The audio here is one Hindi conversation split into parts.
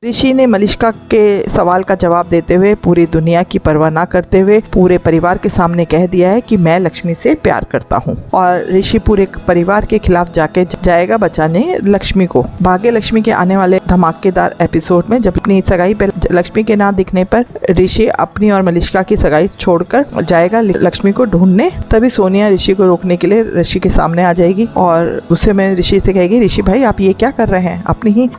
ऋषि ने मलिष्का के सवाल का जवाब देते हुए पूरी दुनिया की परवाह ना करते हुए पूरे परिवार के सामने कह दिया है कि मैं लक्ष्मी से प्यार करता हूँ। और ऋषि पूरे परिवार के खिलाफ जाके जाएगा बचाने लक्ष्मी को। भाग्य लक्ष्मी के आने वाले धमाकेदार एपिसोड में जब अपनी सगाई पर लक्ष्मी के ना दिखने पर ऋषि अपनी और मलिष्का की सगाई छोड़कर जाएगा लक्ष्मी को ढूंढने। तभी सोनिया ऋषि को रोकने के लिए ऋषि के सामने आ जाएगी और गुस्से में ऋषि से कहेगी, ऋषि भाई आप ये क्या कर रहे हैं?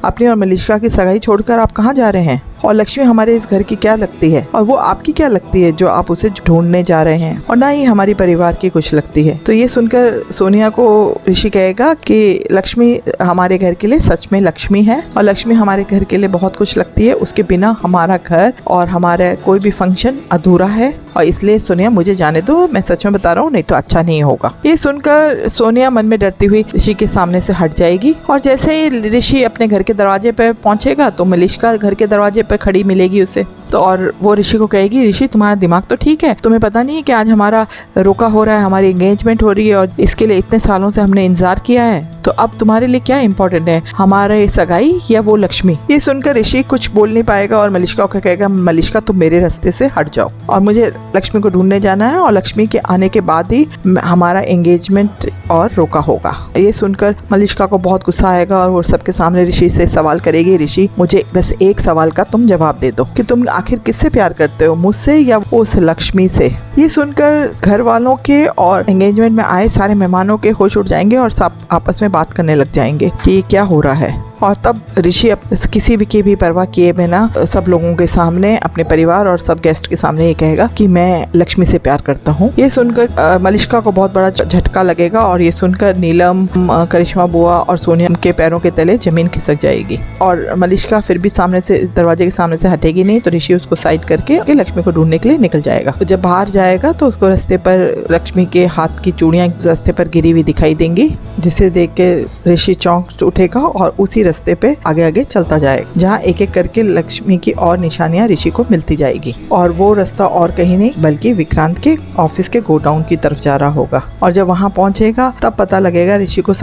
अपनी और मलिष्का की सगाई छोड़ आप कहाँ जा रहे हैं? और लक्ष्मी हमारे इस घर की क्या लगती है और वो आपकी क्या लगती है जो आप उसे ढूंढने जा रहे हैं? और ना ही हमारी परिवार की कुछ लगती है। तो ये सुनकर सोनिया को ऋषि कहेगा कि लक्ष्मी हमारे घर के लिए सच में लक्ष्मी है और लक्ष्मी हमारे घर के लिए बहुत कुछ लगती है। उसके बिना हमारा घर और हमारा कोई भी फंक्शन अधूरा है और इसलिए सोनिया मुझे जाने दो, मैं सच में बता रहा हूँ, नहीं तो अच्छा नहीं होगा। ये सुनकर सोनिया मन में डरती हुई ऋषि के सामने से हट जाएगी और जैसे ही ऋषि अपने घर के दरवाजे पे पहुंचेगा तो मलिष्का घर के दरवाजे पर खड़ी मिलेगी उसे। तो और वो ऋषि को कहेगी, ऋषि तुम्हारा दिमाग तो ठीक है, तुम्हें पता नहीं है कि आज हमारा रोका हो रहा है, हमारी एंगेजमेंट हो रही है और इसके लिए इतने सालों से हमने इंतजार किया है। तो अब तुम्हारे लिए क्या इम्पोर्टेंट है, हमारे सगाई या वो लक्ष्मी? ये सुनकर ऋषि कुछ बोल नहीं पाएगा और मलिष्का को कहेगा, मलिष्का तुम मेरे रास्ते से हट जाओ और मुझे लक्ष्मी को ढूंढने जाना है और लक्ष्मी के आने के बाद ही हमारा एंगेजमेंट और रोका होगा। ये सुनकर मलिष्का को बहुत गुस्सा आएगा और वो सबके सामने ऋषि से सवाल करेगी, ऋषि मुझे बस एक सवाल का तुम जवाब दे दो कि तुम आखिर किससे प्यार करते हो, मुझसे या उस लक्ष्मी से? ये सुनकर घर वालों के और एंगेजमेंट में आए सारे मेहमानों के होश उड़ जाएंगे और सब आपस में बात करने लग जाएंगे कि ये क्या हो रहा है। और तब ऋषि किसी भी की भी परवाह किए बिना सब लोगों के सामने, अपने परिवार और सब गेस्ट के सामने ये कहेगा कि मैं लक्ष्मी से प्यार करता हूँ। ये सुनकर मलिष्का को बहुत बड़ा झटका लगेगा और ये सुनकर नीलम, करिश्मा बुआ और सोनिया के पैरों के तले जमीन खिसक जाएगी। और मलिष्का फिर भी सामने से, दरवाजे के सामने से हटेगी नहीं, तो ऋषि उसको साइड करके लक्ष्मी को ढूंढने के लिए निकल जाएगा। तो जब बाहर जाएगा तो उसको रास्ते पर लक्ष्मी के हाथ की चूड़ियां रास्ते पर गिरी हुई दिखाई देंगी, जिसे देख के ऋषि चौंक उठेगा और उसी रास्ते पे आगे आगे चलता जाएगा, जहाँ एक एक करके लक्ष्मी की और निशानियां ऋषि को मिलती जाएगी। और वो रास्ता और कहीं नहीं बल्कि विक्रांत के ऑफिस के गोडाउन की तरफ जा रहा होगा। और जब वहाँ पहुंचेगा तब पता लगेगा ऋषि को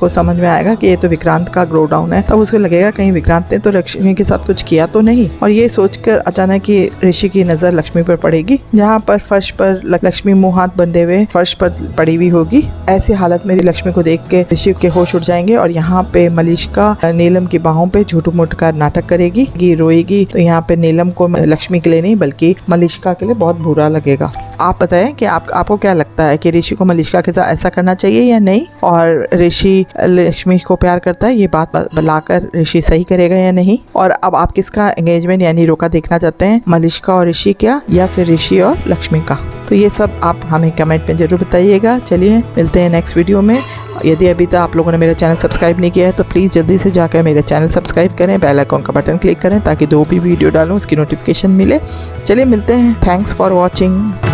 समझ में आएगा कि ये तो विक्रांत का गोडाउन है। तब उसको लगेगा कहीं विक्रांत ने तो लक्ष्मी के साथ कुछ किया तो नहीं। और ये सोचकर अचानक ही ऋषि की नजर लक्ष्मी पर पड़ेगी, जहाँ पर फर्श पर लक्ष्मी मुंह हाथ बंधे हुए फर्श पर पड़ी हुई होगी। ऐसी हालत में लक्ष्मी को देख के ऋषि के होश उड़ जाएंगे और यहाँ पे मलिष्का नीलम की बाहों पे झूठ-मूठ का नाटक करेगी, रोएगी। तो यहाँ पे नीलम को लक्ष्मी के लिए नहीं बल्कि मलिष्का के लिए बहुत बुरा लगेगा। आप बताएं कि आपको क्या लगता है कि ऋषि को मलिष्का के साथ ऐसा करना चाहिए या नहीं? और ऋषि लक्ष्मी को प्यार करता है, ये बात बुलाकर ऋषि सही करेगा या नहीं? और अब आप किसका एंगेजमेंट यानी रोका देखना चाहते हैं, मलिष्का और ऋषि का या फिर ऋषि और लक्ष्मी का? तो ये सब आप हमें कमेंट में जरूर बताइएगा। चलिए मिलते हैं नेक्स्ट वीडियो में। यदि अभी तक आप लोगों ने मेरा चैनल सब्सक्राइब नहीं किया है तो प्लीज़ जल्दी से जाकर मेरा चैनल सब्सक्राइब करें, बेल आइकन का बटन क्लिक करें ताकि जो भी वीडियो डालूं उसकी नोटिफिकेशन मिले। चलिए मिलते हैं। Thanks for watching.